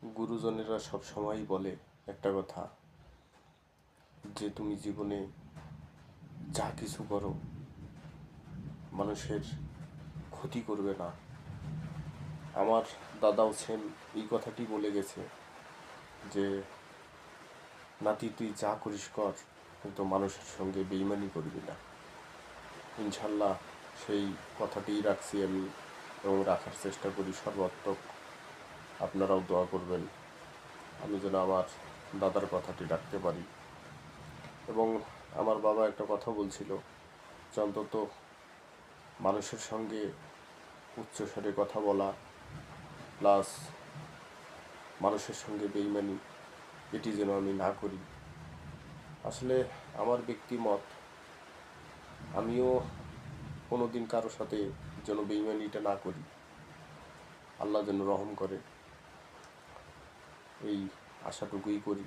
গুরুজনেরা সবসময়ই বলে একটা কথা, যে তুমি জীবনে যা কিছু করো মানুষের ক্ষতি করবে না। আমার দাদাও সেম এই কথাটি বলে গেছে যে নাতি তুই যা করিস কর, কিন্তু মানুষের সঙ্গে বেইমানি করবি না। ইনশাল্লাহ সেই কথাটিই রাখছি আমি এবং রাখার চেষ্টা করি সর্বাত্মক। আপনারাও দোয়া করবেন আমি যেন আমার দাদার কথাটি রাখতে পারি। এবং আমার বাবা একটা কথা বলছিল যে অন্তত মানুষের সঙ্গে উচ্চস্বরে কথা বলা প্লাস মানুষের সঙ্গে বেইমানি এটি যেন আমি না করি। আসলে আমার ব্যক্তিমত, আমিও কোনো দিন কারোর সাথে যেন বেইমানিটা না করি, আল্লাহ যেন রহম করে এই আশাটুকুই করি।